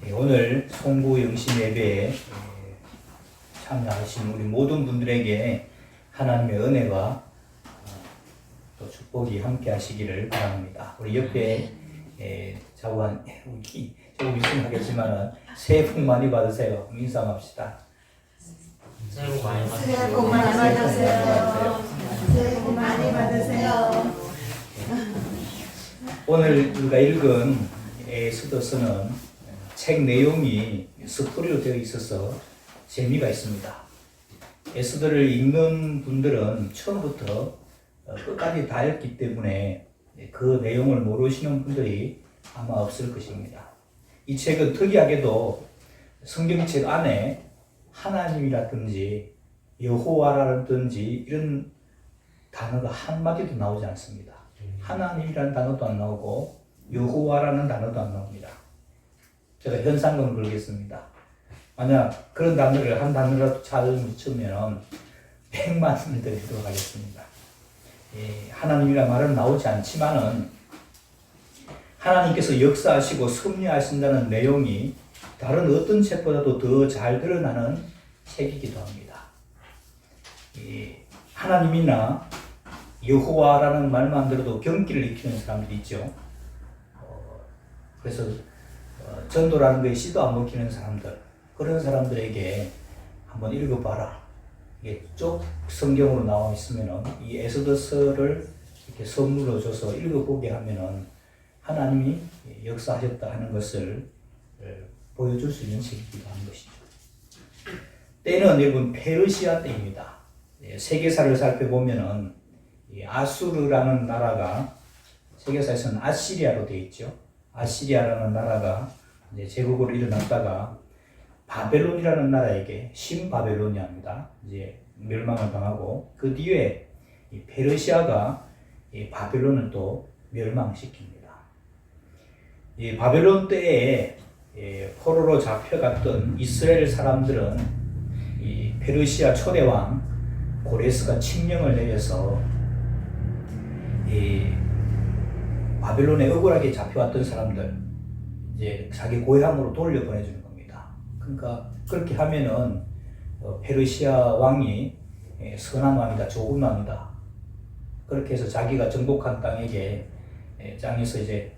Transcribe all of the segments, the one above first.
오늘 송구 영신 예배에 참여하신 우리 모든 분들에게 하나님의 은혜와 또 축복이 함께 하시기를 바랍니다. 우리 옆에 자고한 우리 조금 있으면 하겠지만은 새해 복 많이 받으세요. 인사합시다. 새해 복 많이 받으세요. 새해 복 많이 받으세요. 새해 복 많이 받으세요. 오늘 우리가 읽은 에스더서는 책 내용이 스토리로 되어 있어서 재미가 있습니다. 에스더를 읽는 분들은 처음부터 끝까지 다 읽기 때문에 그 내용을 모르시는 분들이 아마 없을 것입니다. 이 책은 특이하게도 성경책 안에 하나님이라든지 여호와라든지 이런 단어가 한마디도 나오지 않습니다. 하나님이라는 단어도 안 나오고 여호와라는 단어도 안 나옵니다. 제가 현상금을 걸겠습니다. 만약 그런 단어를 한 단어라도 찾으면 100만 원을 드리도록 하겠습니다. 하나님이라는 말은 나오지 않지만은 하나님께서 역사하시고 섭리하신다는 내용이 다른 어떤 책보다도 더 잘 드러나는 책이기도 합니다. 하나님이나 여호와라는 말만 들어도 경기를 익히는 사람들이 있죠. 그래서 전도라는 거에 씨도 안 먹히는 사람들, 그런 사람들에게 한번 읽어봐라. 이게 쭉 성경으로 나와 있으면은 이 에스더서를 이렇게 선물로 줘서 읽어보게 하면은 하나님이 역사하셨다 하는 것을 보여줄 수 있는 책이기도 한 것이죠. 때는 여러분 페르시아 때입니다. 세계사를 살펴보면은 아수르라는 나라가 세계사에서는 아시리아로 되어 있죠. 아시리아라는 나라가 이제 제국으로 일어났다가 바벨론이라는 나라에게 신바벨로니아입니다. 이제 멸망을 당하고 그 뒤에 이 페르시아가 이 바벨론을 또 멸망시킵니다. 이 바벨론 때에 포로로 잡혀갔던 이스라엘 사람들은 이 페르시아 초대왕 고레스가 칙령을 내려서 이 바벨론에 억울하게 잡혀왔던 사람들 이제 자기 고향으로 돌려보내주는 겁니다. 그러니까 그렇게 하면은 페르시아 왕이 선한 왕이다, 좋은 왕이다. 그렇게 해서 자기가 정복한 땅에서 이제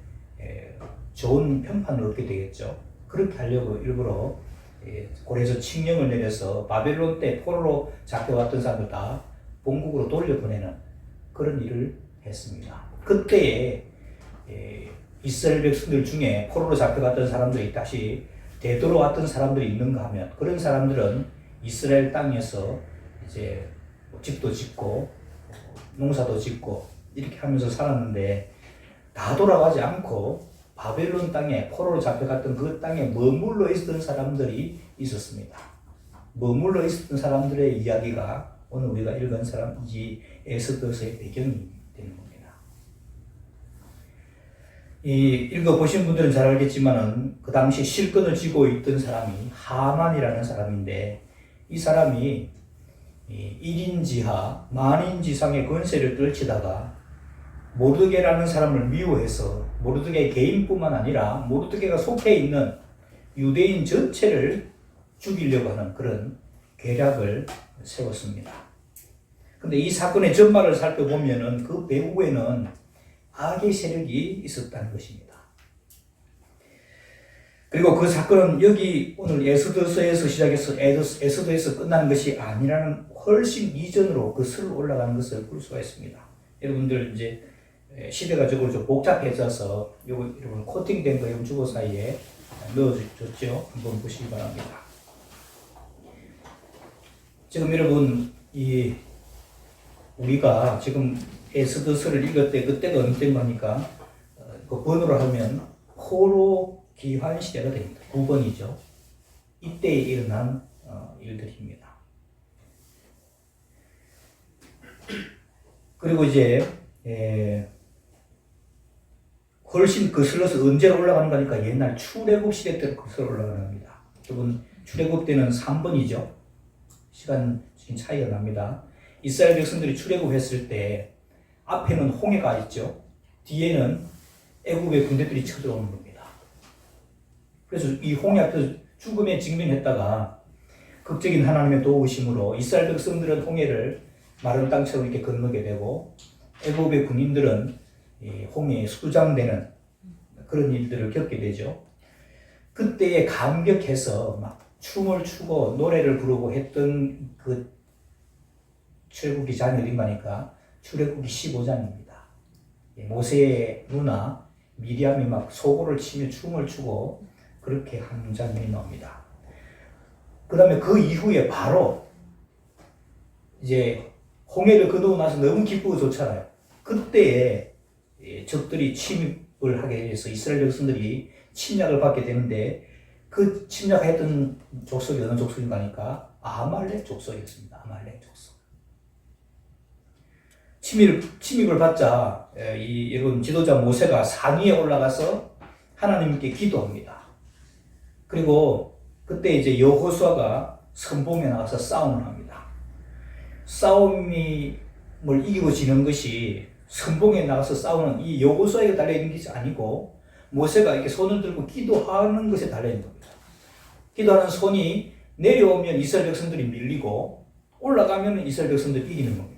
좋은 평판을 얻게 되겠죠. 그렇게 하려고 일부러 고레서 칙령을 내려서 바벨론 때 포로로 잡혀왔던 사람들 다 본국으로 돌려보내는 그런 일을 했습니다. 그때에 이스라엘 백성들 중에 포로로 잡혀갔던 사람들이 다시 되돌아왔던 사람들이 있는가 하면 그런 사람들은 이스라엘 땅에서 이제 집도 짓고 농사도 짓고 이렇게 하면서 살았는데 다 돌아가지 않고 바벨론 땅에 포로로 잡혀갔던 그 땅에 머물러 있었던 사람들이 있었습니다. 머물러 있었던 사람들의 이야기가 오늘 우리가 읽은 이 에스더서의 배경이 되는 겁니다. 읽어보신 분들은 잘 알겠지만은 그 당시 실권을 쥐고 있던 사람이 하만이라는 사람인데 이 사람이 1인지하 만인지상의 권세를 떨치다가 모르드게라는 사람을 미워해서 모르드게 개인뿐만 아니라 모르드게가 속해 있는 유대인 전체를 죽이려고 하는 그런 계략을 세웠습니다. 근데 이 사건의 전말을 살펴보면은 그 배후에는 악의 세력이 있었다는 것입니다. 그리고 그 사건은 여기 오늘 에스더서에서 시작해서 에스더에서 끝나는 것이 아니라는 훨씬 이전으로 거슬러 올라가는 것을 볼 수가 있습니다. 여러분들 이제 시대가 적으로 좀 복잡해져서 여러분 코팅된 거 주보 사이에 넣어줬죠. 한번 보시기 바랍니다. 지금 여러분 우리가 지금 에스더서를 읽을 때 그때가 어느 때입니까? 그 번호로 하면 포로 기환 시대가 됩니다. 9번이죠. 이때에 일어난 일들입니다. 그리고 이제 훨씬 거슬러서 언제로 올라가는 거니까 옛날 출애굽 시대 때로 거슬러 올라가는 겁니다. 여러분 출애굽 때는 3번이죠. 시간 차이가 납니다. 이스라엘 백성들이 출애굽했을 때 앞에는 홍해가 있죠. 뒤에는 애굽의 군대들이 쳐들어오는 겁니다. 그래서 이 홍해 앞에서 죽음에 직면했다가 극적인 하나님의 도우심으로 이스라엘 백성들은 홍해를 마른 땅처럼 이렇게 건너게 되고 애굽의 군인들은 이 홍해에 수장되는 그런 일들을 겪게 되죠. 그때에 감격해서 막 춤을 추고 노래를 부르고 했던 그 출애굽기 장이 어딘가니까 출애굽기 15장입니다. 모세의 누나 미리암이 막 소고를 치며 춤을 추고 그렇게 한 장면이 나옵니다. 그 다음에 그 이후에 바로 이제 홍해를 건너고 나서 너무 기쁘고 좋잖아요. 그때에 적들이 침입을 하게 돼서 이스라엘 백성들이 침략을 받게 되는데 그 침략했던 족속이 어느 족속인가 하니까 아말렉 족속이었습니다. 아말렉 족속. 침입을 받자 여러분 지도자 모세가 산 위에 올라가서 하나님께 기도합니다. 그리고 그때 이제 여호수아가 선봉에 나가서 싸움을 합니다. 싸움을 이기고 지는 것이 선봉에 나가서 싸우는 이 여호수아에게 달려있는 것이 아니고 모세가 이렇게 손을 들고 기도하는 것에 달려있는 겁니다. 기도하는 손이 내려오면 이스라엘 백성들이 밀리고 올라가면 이스라엘 백성들이 이기는 겁니다.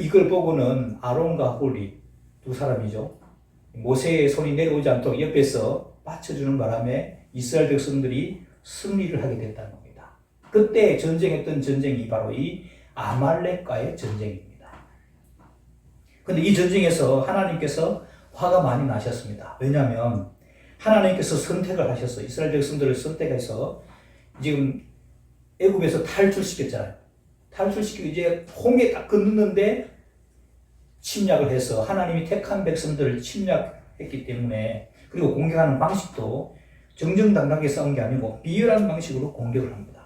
이걸 보고는 아론과 홀이 두 사람이죠. 모세의 손이 내려오지 않도록 옆에서 받쳐주는 바람에 이스라엘 백성들이 승리를 하게 됐다는 겁니다. 그때 전쟁했던 전쟁이 바로 이 아말렉과의 전쟁입니다. 그런데 이 전쟁에서 하나님께서 화가 많이 나셨습니다. 왜냐하면 하나님께서 선택을 하셨어요. 이스라엘 백성들을 선택해서 지금 애굽에서 탈출시켰잖아요. 탈출시키고 이제 홍해 딱 건너는데 침략을 해서 하나님이 택한 백성들을 침략했기 때문에 그리고 공격하는 방식도 정정당당하게 싸운 게 아니고 비열한 방식으로 공격을 합니다.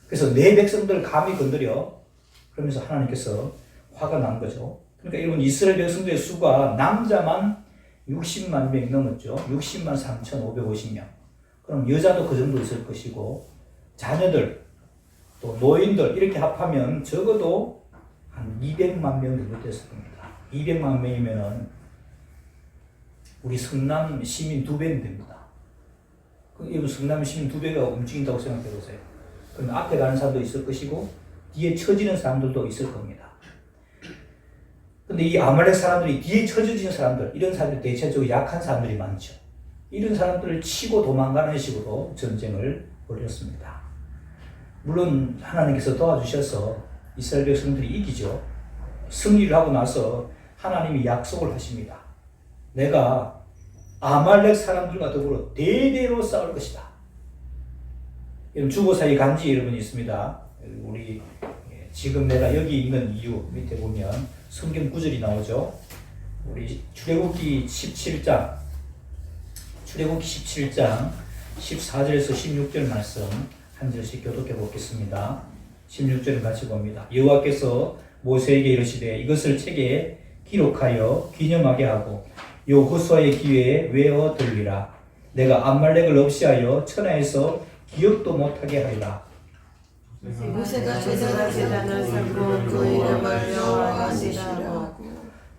그래서 내 백성들을 감히 건드려 그러면서 하나님께서 화가 난 거죠. 그러니까 여러분 이스라엘 백성들의 수가 남자만 60만 명이 넘었죠. 60만 3,550명. 그럼 여자도 그 정도 있을 것이고 자녀들 또 노인들 이렇게 합하면 적어도 한 200만 명 정도 됐을 겁니다. 200만 명이면은 우리 성남 시민 2배는 됩니다. 여러분 성남 시민 2배가 움직인다고 생각해 보세요. 그럼 앞에 가는 사람도 있을 것이고 뒤에 처지는 사람들도 있을 겁니다. 근데 이 아말렉 사람들이 뒤에 처져지는 사람들, 이런 사람들이 대체적으로 약한 사람들이 많죠. 이런 사람들을 치고 도망가는 식으로 전쟁을 벌였습니다. 물론 하나님께서 도와주셔서 이스라엘 백성들이 이기죠. 승리를 하고 나서 하나님이 약속을 하십니다. 내가 아말렉 사람들과 더불어 대대로 싸울 것이다. 주보사의 간지 여러분이 있습니다. 우리 지금 내가 여기 있는 이유 밑에 보면 성경 구절이 나오죠. 우리 출애굽기 17장 14절에서 16절 말씀 한 절씩 교독해 보겠습니다. 16절을 같이 봅니다. 여호와께서 모세에게 이르시되 이것을 책에 기록하여 기념하게 하고 여호수아의 귀에 외어 들리라. 내가 아말렉을 없이하여 천하에서 기억도 못하게 하리라. 모세가 제사를 제단을 삼고 그 이름을 여호와 하시라고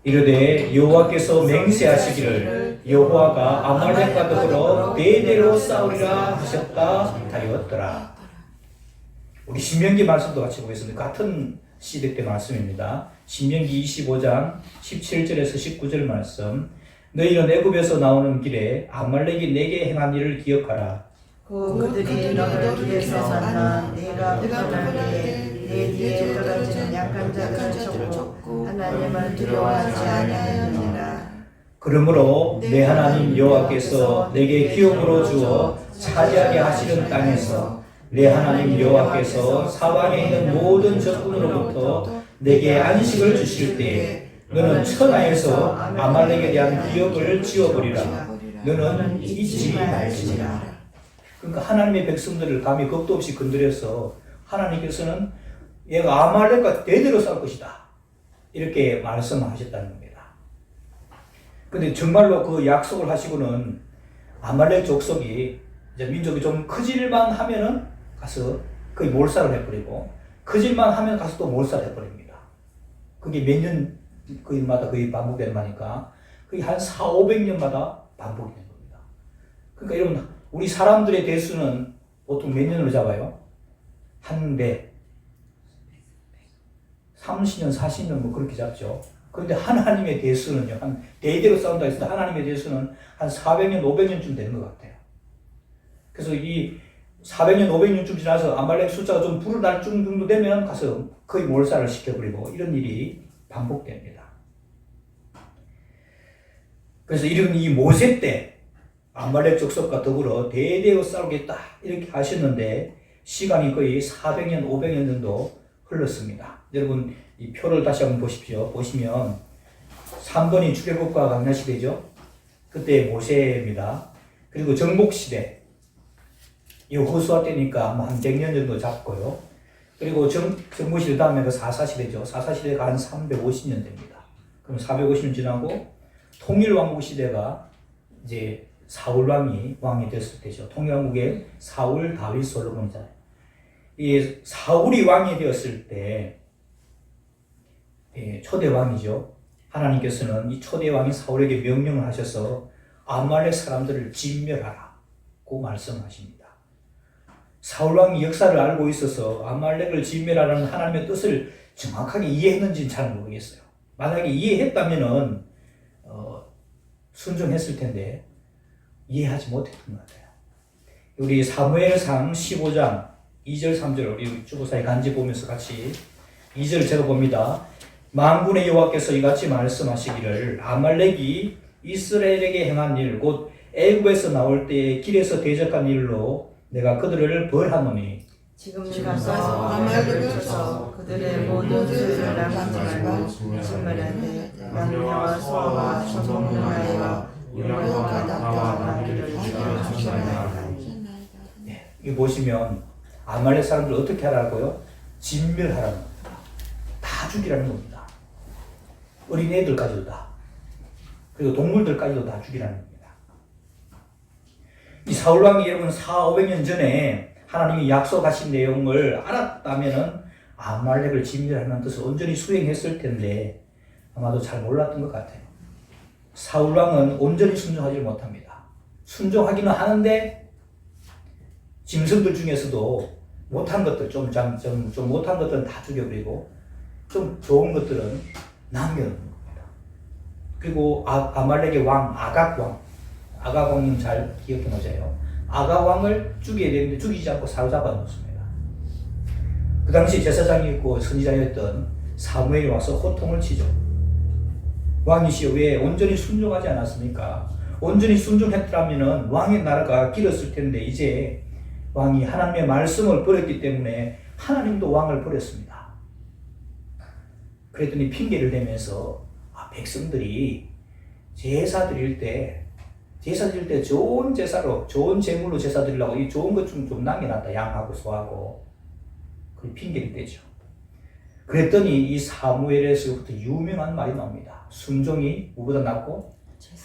이르되 여호와께서 맹세하시기를 여호와가 아말렉과 더불어 대대로 싸우리라 하셨다 하였더라. 우리 신명기 말씀도 같이 보겠습니다. 같은 시대 때 말씀입니다. 신명기 25장 17절에서 19절 말씀. 너희는 애굽에서 나오는 길에 아말렉이 내게 행한 일을 기억하라. 그들이 너를 길에서 만나 네가 불안하게 내 뒤에 떨어지는 약한 자를 쫓고 하나님을 두려워하지 아니하였느니라. 그러므로 내 하나님 여호와께서 내게 기업으로 주어 차지하게 하시는 땅에서 내 하나님 여호와께서 사방에 있는 모든 적군으로부터 내게 안식을 주실 때에 너는 천하에서 아말렉에 대한 기억을 지워버리라. 너는 잊지 말지니라. 그러니까 하나님의 백성들을 감히 겁도 없이 건드려서 하나님께서는 얘가 아말렉과 대대로 싸울 것이다. 이렇게 말씀하셨다는 겁니다. 근데 정말로 그 약속을 하시고는 아말렉 족속이 이제 민족이 좀 크질만 하면은 가서 거의 몰살을 해버리고 크질만 하면 가서 또 몰살을 해버립니다. 그게 몇 년 거의마다 거의 반복되는 거니까 거의 한 400~500년마다 반복이 된 겁니다. 그러니까 여러분, 우리 사람들의 대수는 보통 몇 년으로 잡아요? 한 대. 30년, 40년 뭐 그렇게 잡죠. 그런데 하나님의 대수는요, 한 대대로 싸운다 했을 때 하나님의 대수는 한 400년, 500년쯤 되는 것 같아요. 그래서 이 400년, 500년쯤 지나서 아말렉 숫자가 좀 불어날 정도 되면 가서 거의 몰살을 시켜버리고 이런 일이 반복됩니다. 그래서 이런 이 모세 때 아말렉 족속과 더불어 대대로 싸우겠다 이렇게 하셨는데 시간이 거의 400년, 500년 정도 흘렀습니다. 여러분 이 표를 다시 한번 보십시오. 보시면 3번이 출애굽과 광야시대죠. 그때 모세입니다. 그리고 정복시대 이 호수아 때니까 아마 한 100년 정도 잡고요. 그리고 정복시대 다음에 그 사사시대죠. 사사시대가 한 350년 됩니다. 그럼 450년 지나고 통일왕국 시대가 이제 사울왕이 됐을 때죠. 통일왕국의 사울, 다윗, 솔로몬이잖아요. 이 사울이 왕이 되었을 때 초대 왕이죠. 하나님께서는 이 초대 왕인 사울에게 명령을 하셔서 아말렉 사람들을 진멸하라고 말씀하십니다. 사울 왕이 역사를 알고 있어서 아말렉을 진멸하라는 하나님의 뜻을 정확하게 이해했는지는 잘 모르겠어요. 만약에 이해했다면은 순종했을 텐데 이해하지 못했던 것 같아요. 우리 사무엘상 15장 2절 3절 우리 주보사에 간지 보면서 같이 2절 제가 봅니다. 만군의 여호와께서 이같이 말씀하시기를 아말렉이 이스라엘에게 행한 일 곧 애굽에서 나올 때에 길에서 대적한 일로 내가 그들을 벌하노니 지금 가서 아말렉을 쳐 그들의 모든 죄를 남지 말고 진멸하되 남녀와 소아와 청소년 아이와 유명과 낙타와 나귀를 죽여주시나이다. 여기 보시면 아말렉 사람들 어떻게 하라고요? 진멸하라는 겁니다. 다 죽이라는 겁니다. 어린애들까지도 다. 그리고 동물들까지도 다 죽이라는 겁니다. 이 사울왕이 여러분 400-500년 전에 하나님이 약속하신 내용을 알았다면은 아말렉을 진멸하는 뜻을 온전히 수행했을 텐데 아마도 잘 몰랐던 것 같아요. 사울왕은 온전히 순종하지 못합니다. 순종하기는 하는데 짐승들 중에서도 못한 것들 좀 못한 것들은 다 죽여버리고 좀 좋은 것들은 남겨놓는 겁니다. 그리고 아말렉의 왕 아각왕님 잘 기억해 놓으세요. 아각왕을 죽여야 되는데 죽이지 않고 사로잡아 놓습니다. 그 당시 제사장이었고 선지자였던 사무엘이 와서 호통을 치죠. 왕이시여 왜 온전히 순종하지 않았습니까? 온전히 순종했더라면 왕의 나라가 길었을 텐데 이제 왕이 하나님의 말씀을 버렸기 때문에 하나님도 왕을 버렸습니다. 그랬더니 핑계를 대면서 백성들이 제사 드릴 때 좋은 제사로 좋은 제물로 제사 드리려고 이 좋은 것 좀 남겨놨다. 양하고 소하고 그 핑계를 대죠. 그랬더니 이 사무엘에서부터 유명한 말이 나옵니다. 순종이 무보다 낫고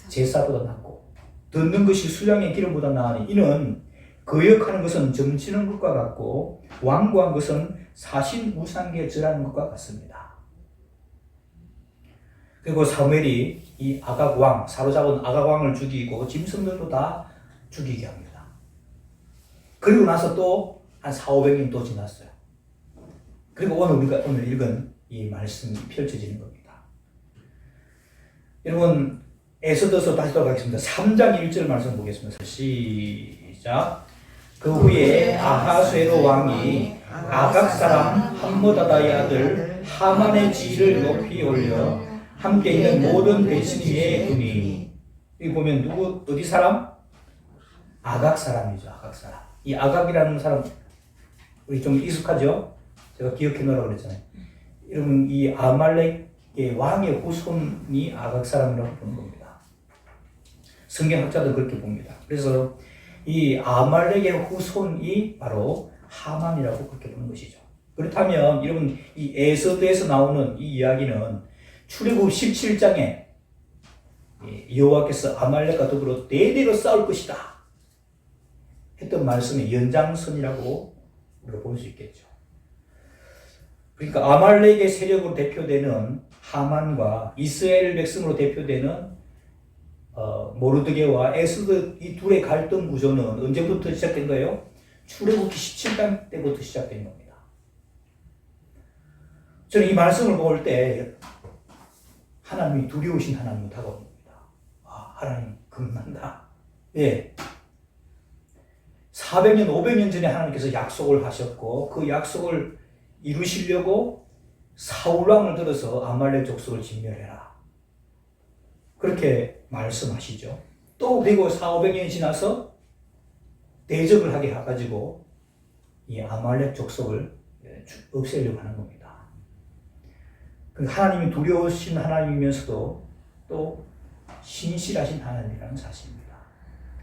제사보다 낫고 듣는 것이 수양의 기름보다 나으니 이는 거역하는 것은 점치는 것과 같고 완고한 것은 사신 우상에 절하는 것과 같습니다. 그리고 사무엘이 이 아각왕, 사로잡은 아각왕을 죽이고 짐승들도 다 죽이게 합니다. 그리고 나서 또 한 400-500년 또 지났어요. 그리고 우리가 오늘 읽은 이 말씀이 펼쳐지는 겁니다. 여러분 에스더서 다시 돌아가겠습니다. 3장 1절 말씀 보겠습니다. 시작. 그 후에 아하수에로 왕이 아각 사람 함므다다의 아들 하만의 지위를 높이 올려 함께 있는 모든 대신 위에 두니. 여기 보면 어디 사람? 아각 사람이죠. 아각 사람. 이 아각이라는 사람 우리 좀 익숙하죠? 제가 기억해 놓으라고 그랬잖아요. 여러분 이 아말렉의 왕의 후손이 아각 사람이라고 보는 겁니다. 성경학자도 그렇게 봅니다. 그래서 이 아말렉의 후손이 바로 하만이라고 그렇게 보는 것이죠. 그렇다면 여러분 이 에스더에서 나오는 이 이야기는 출애굽 17장에 여호와께서 아말렉과 더불어 대대로 싸울 것이다 했던 말씀의 연장선이라고 우리가 볼 수 있겠죠. 그러니까 아말렉의 세력으로 대표되는 하만과 이스라엘 백성으로 대표되는 모르드게와 에스더 이 둘의 갈등 구조는 언제부터 시작된 거예요? 출애굽기 17장 때부터 시작된 겁니다. 저는 이 말씀을 볼 때 하나님이 두려우신 하나님을 다가옵니다. 하나님 겁난다. 예. 400년, 500년 전에 하나님께서 약속을 하셨고 그 약속을 이루시려고 사울왕을 들어서 아말렉 족속을 진멸해라. 그렇게 말씀하시죠. 또 그리고 400~500년이 지나서 대적을 하게 해가지고 이 아말렉 족속을 없애려고 하는 겁니다. 하나님이 두려우신 하나님이면서도 또 신실하신 하나님이라는 사실입니다.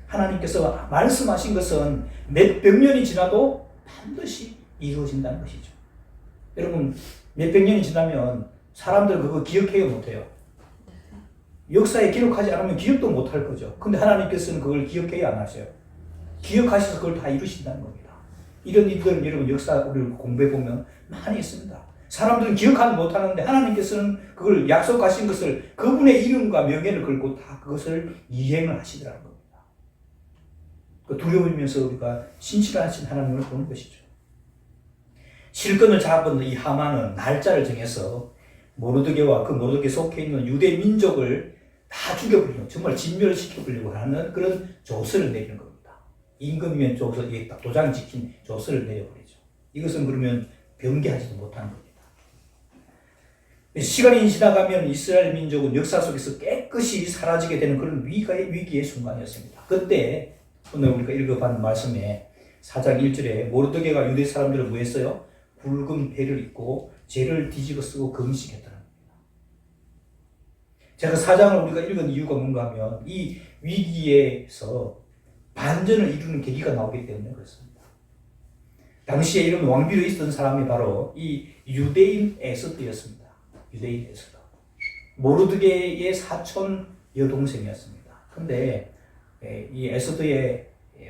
하나님께서 말씀하신 것은 몇백 년이 지나도 반드시 이루어진다는 것이죠. 여러분 몇백 년이 지나면 사람들 그거 기억해요 못해요? 역사에 기록하지 않으면 기억도 못할 거죠. 근데 하나님께서는 그걸 기억해야 안 하세요. 기억하셔서 그걸 다 이루신다는 겁니다. 이런 일들은 여러분 역사를 공부해 보면 많이 있습니다. 사람들은 기억하지 못하는데 하나님께서는 그걸 약속하신 것을 그분의 이름과 명예를 걸고 다 그것을 이행을 하시더라는 겁니다. 두려우면서 우리가 신실하신 하나님을 보는 것이죠. 실권을 잡은 이 하만은 날짜를 정해서 모르드게와 그 모르드게 속해 있는 유대 민족을 다 죽여버리는, 정말 진멸시켜버리려고 하는 그런 조서를 내리는 겁니다. 임금이면 조서, 이게 딱 도장 찍힌 조서를 내려버리죠. 이것은 그러면 변개하지도 못하는 겁니다. 시간이 지나가면 이스라엘 민족은 역사 속에서 깨끗이 사라지게 되는 그런 위기의 순간이었습니다. 그때 오늘 우리가 읽어본 말씀에 4장 1절에 모르드게가 유대 사람들을 뭐 했어요? 굵은 배를 입고 죄를 뒤집어 쓰고 금식했다는 겁니다. 제가 4장을 우리가 읽은 이유가 뭔가 하면 이 위기에서 반전을 이루는 계기가 나오기 때문에 그렇습니다. 당시에 이런 왕비로 있었던 사람이 바로 이 유대인 에스더였습니다. 유대인 에스더. 모르드게의 사촌 여동생이었습니다. 근데 이 에스더의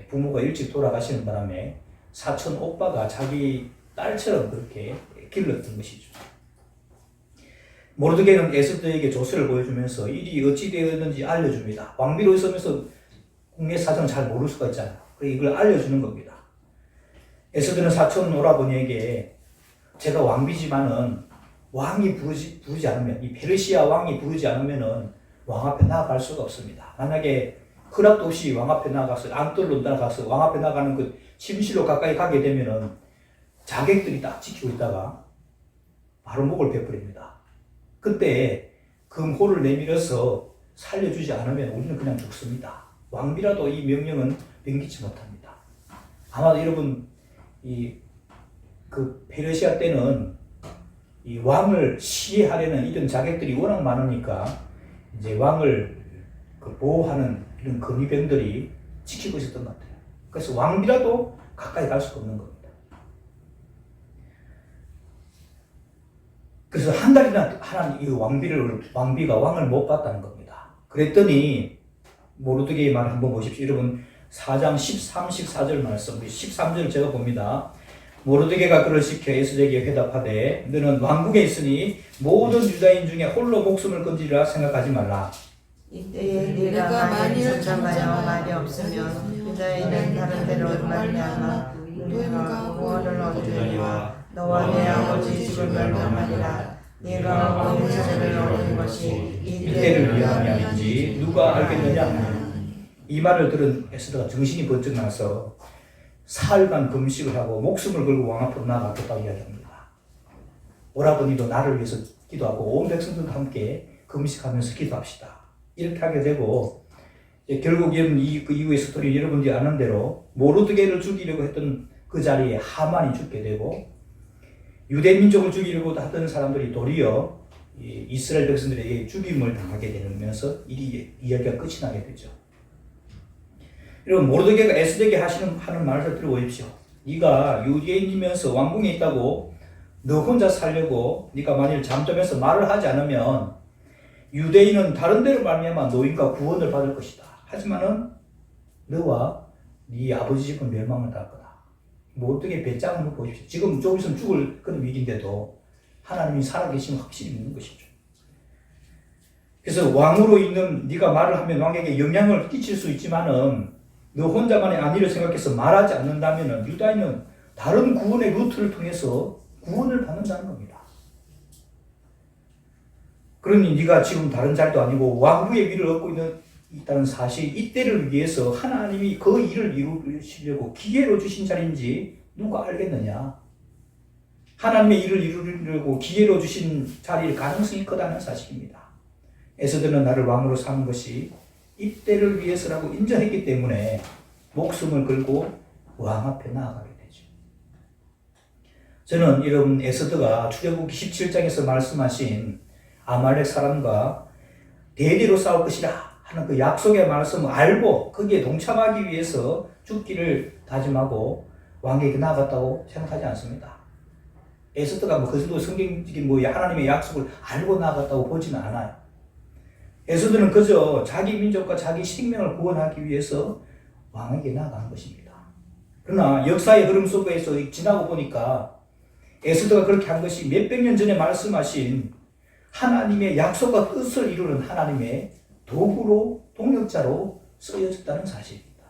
부모가 일찍 돌아가시는 바람에 사촌 오빠가 자기 딸처럼 그렇게 길렀던 것이죠. 모르드게는 에스더에게 조서를 보여주면서 일이 어찌 되었는지 알려줍니다. 왕비로 있으면서 국내 사정을 잘 모를 수가 있잖아요. 그래서 이걸 알려주는 겁니다. 에스더는 사촌 오라버니에게 제가 왕비지만은 왕이 부르지 않으면, 이 페르시아 왕이 부르지 않으면은 왕 앞에 나아갈 수가 없습니다. 만약에 허락도 없이 왕 앞에 나가서 안뜰로 나가서 왕 앞에 나가는 그 침실로 가까이 가게 되면은 자객들이 딱 지키고 있다가 바로 목을 베버립니다. 그때 금호를 내밀어서 살려주지 않으면 우리는 그냥 죽습니다. 왕비라도 이 명령은 변기치 못합니다. 아마 여러분 그 페르시아 때는 이 왕을 시해하려는 이런 자객들이 워낙 많으니까 이제 왕을 보호하는 이런 근위병들이 지키고 있었던 것 같아요. 그래서 왕비라도 가까이 갈 수가 없는 겁니다. 그래서 한 달이나 이 왕비가 왕을 못 봤다는 겁니다. 그랬더니 모르드게의 말을 한번 보십시오. 여러분 4장 13, 14절 말씀, 13절 제가 봅니다. 모르드게가 그를 시켜 에스더에게 회답하되 너는 왕궁에 있으니 모든 유다인 중에 홀로 목숨을 건지리라 생각하지 말라. 이때에 네가 만일 잠잠하여 말이 없으면 유다인은 다른 데로 말미암아 누군가 구원을 얻으리와 너와 내 아버지 집을 멸망하리라. 네가 왕의 자리를 얻은 것이 이때를 위함이지 누가 알겠느냐. 이 말을 들은 에스더가 정신이 번쩍 나서 사흘간 금식을 하고 목숨을 걸고 왕 앞으로 나아갔다고 이야기합니다. 오라버니도 나를 위해서 기도하고 온 백성들과 함께 금식하면서 기도합시다. 이렇게 하게 되고 결국 그 이후의 스토리 여러분들이 아는 대로 모르드게를 죽이려고 했던 그 자리에 하만이 죽게 되고 유대 민족을 죽이려고 하던 사람들이 도리어 이스라엘 백성들에게 죽임을 당하게 되면서 이야기가 끝이 나게 되죠. 여러분 모르드게가 에스더에게 하는 말을 들어보십시오. 네가 유대인이면서 왕궁에 있다고 너 혼자 살려고 네가 만일 잠잠해서 말을 하지 않으면 유대인은 다른 데로 말미암아 노인과 구원을 받을 것이다. 하지만은 너와 네 아버지 집은 멸망을 당할 거다. 모르드게 배짱을 한번 보십시오. 지금 좀 있으면 죽을 그런 위기인데도 하나님이 살아계심을 확실히 믿는 것이죠. 그래서 왕으로 있는 네가 말을 하면 왕에게 영향을 끼칠 수 있지만은 너 혼자만의 안위를 생각해서 말하지 않는다면은 유다인은 다른 구원의 루트를 통해서 구원을 받는다는 겁니다. 그러니 네가 지금 다른 자리도 아니고 왕후의 위를 얻고 있다는 사실, 이때를 위해서 하나님이 그 일을 이루시려고 기회로 주신 자리인지 누가 알겠느냐? 하나님의 일을 이루려고 기회로 주신 자리일 가능성이 크다는 사실입니다. 에스더는 나를 왕으로 삼은 것이 이때를 위해서라고 인정했기 때문에 목숨을 걸고 왕 앞에 나아가게 되죠. 저는 여러분 에스더가 출애굽기 17장에서 말씀하신 아말렉 사람과 대대로 싸울 것이라 하는 그 약속의 말씀을 알고 거기에 동참하기 위해서 죽기를 다짐하고 왕에게 나아갔다고 생각하지 않습니다. 에스더가 그 정도 성경적인 하나님의 약속을 알고 나아갔다고 보지는 않아요. 에스더는 그저 자기 민족과 자기 생명을 구원하기 위해서 왕에게 나아간 것입니다. 그러나 역사의 흐름 속에서 지나고 보니까 에스더가 그렇게 한 것이 몇백 년 전에 말씀하신 하나님의 약속과 뜻을 이루는 하나님의 도구로, 동력자로 쓰여졌다는 사실입니다.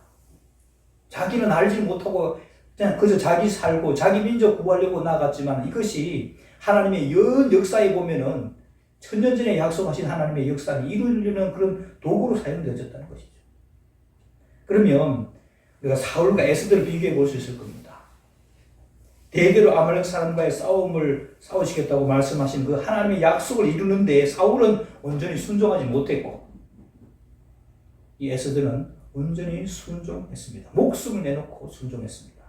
자기는 알지 못하고 그냥 그저 자기 살고 자기 민족 구하려고 나갔지만 이것이 하나님의 연 역사에 보면은 천년 전에 약속하신 하나님의 역사를 이루려는 그런 도구로 사용되어졌다는 것이죠. 그러면 우리가 사울과 에스더를 비교해 볼 수 있을 겁니다. 대대로 아말렉 사람과의 싸움을 싸우시겠다고 말씀하신 그 하나님의 약속을 이루는데 사울은 온전히 순종하지 못했고 이 에스더는 온전히 순종했습니다. 목숨을 내놓고 순종했습니다.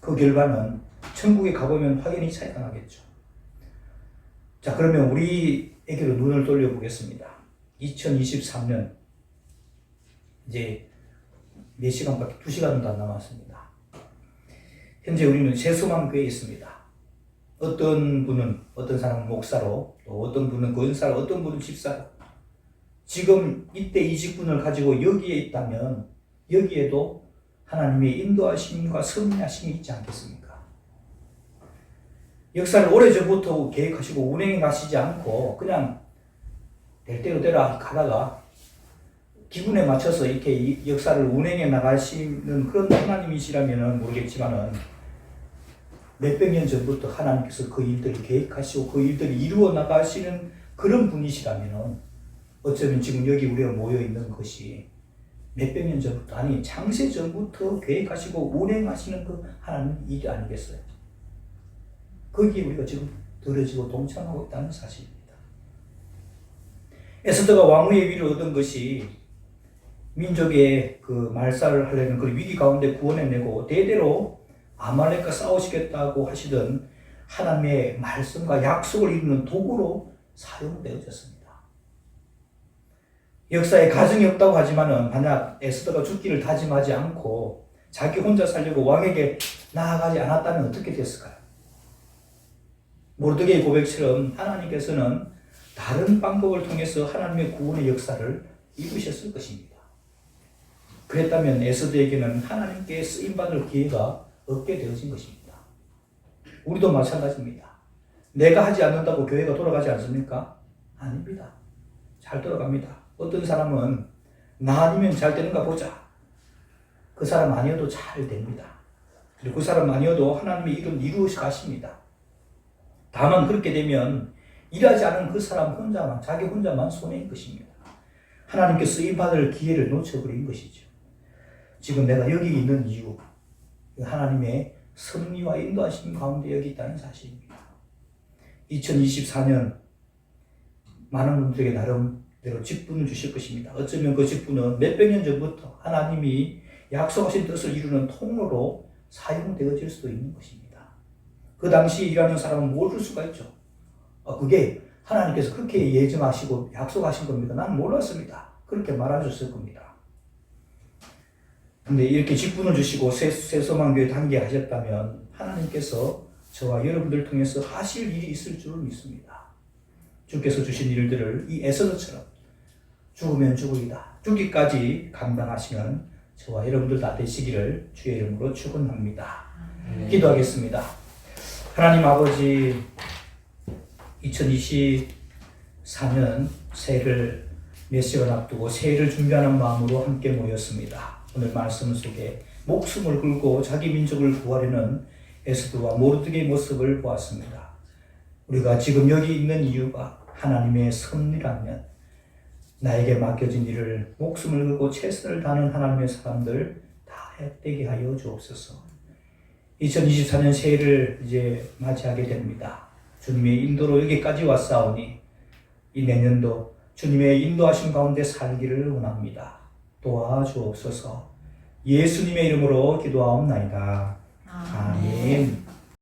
그 결과는 천국에 가보면 확연히 차이가 나겠죠. 자, 그러면 우리에게로 눈을 돌려보겠습니다. 2023년 이제 몇 시간밖에 2시간도 안 남았습니다. 현재 우리는 새소망교회에 있습니다. 어떤 사람은 목사로, 또 어떤 분은 권사로, 어떤 분은 집사로. 지금 이때 이 직분을 가지고 여기에 있다면 여기에도 하나님의 인도하심과 섭리하심이 있지 않겠습니까? 역사를 오래전부터 계획하시고 운행해 가시지 않고 그냥 될 대로 되라 가다가 기분에 맞춰서 이렇게 역사를 운행해 나가시는 그런 하나님이시라면 모르겠지만은 몇백 년 전부터 하나님께서 그 일들을 계획하시고 그 일들을 이루어 나가시는 그런 분이시라면은 어쩌면 지금 여기 우리가 모여 있는 것이 몇백 년 전부터, 아니 창세 전부터 계획하시고 운행하시는 그 하나님 일이 아니겠어요? 거기에 우리가 지금 들어지고 동참하고 있다는 사실입니다. 에스더가 왕후의 위를 얻은 것이 민족의 그 말살을 하려는 그 위기 가운데 구원해내고 대대로 아말렉과 싸우시겠다고 하시던 하나님의 말씀과 약속을 이루는 도구로 사용되어졌습니다. 역사에 가정이 없다고 하지만은 만약 에스더가 죽기를 다짐하지 않고 자기 혼자 살려고 왕에게 나아가지 않았다면 어떻게 됐을까요? 모르드게의 고백처럼 하나님께서는 다른 방법을 통해서 하나님의 구원의 역사를 이루셨을 것입니다. 그랬다면 에스더에게는 하나님께 쓰임받을 기회가 없게 되어진 것입니다. 우리도 마찬가지입니다. 내가 하지 않는다고 교회가 돌아가지 않습니까? 아닙니다. 잘 돌아갑니다. 어떤 사람은 나 아니면 잘 되는가 보자. 그 사람 아니어도 잘 됩니다. 그리고 그 사람 아니어도 하나님의 일은 이루어서 가십니다. 다만 그렇게 되면 일하지 않은 그 사람 혼자만, 자기 혼자만 손해인 것입니다. 하나님께 쓰임받을 기회를 놓쳐버린 것이죠. 지금 내가 여기 있는 이유, 하나님의 섭리와 인도하심 가운데 여기 있다는 사실입니다. 2024년 많은 분들에게 나름대로 직분을 주실 것입니다. 어쩌면 그 직분은 몇백 년 전부터 하나님이 약속하신 뜻을 이루는 통로로 사용되어질 수도 있는 것입니다. 그 당시 일하는 사람은 모를 수가 있죠. 그게 하나님께서 그렇게 예정하시고 약속하신 겁니다. 나는 몰랐습니다. 그렇게 말하셨을 겁니다. 근데 이렇게 직분을 주시고 새소망교회 단계하셨다면 하나님께서 저와 여러분들 통해서 하실 일이 있을 줄을 믿습니다. 주께서 주신 일들을 이 에스더처럼 죽으면 죽으리다, 죽기까지 감당하시는 저와 여러분들 다 되시기를 주의 이름으로 축원합니다. 기도하겠습니다. 하나님 아버지, 2024년 새해를 몇 시간 앞두고 새해를 준비하는 마음으로 함께 모였습니다. 오늘 말씀 속에 목숨을 걸고 자기 민족을 구하려는 에스더와 모르드게의 모습을 보았습니다. 우리가 지금 여기 있는 이유가 하나님의 섭리라면 나에게 맡겨진 일을 목숨을 걸고 최선을 다하는 하나님의 사람들 다 획되게 하여 주옵소서. 2024년 새해를 이제 맞이하게 됩니다. 주님의 인도로 여기까지 왔사오니 이 내년도 주님의 인도하심 가운데 살기를 원합니다. 도와주옵소서. 예수님의 이름으로 기도하옵나이다. 아멘.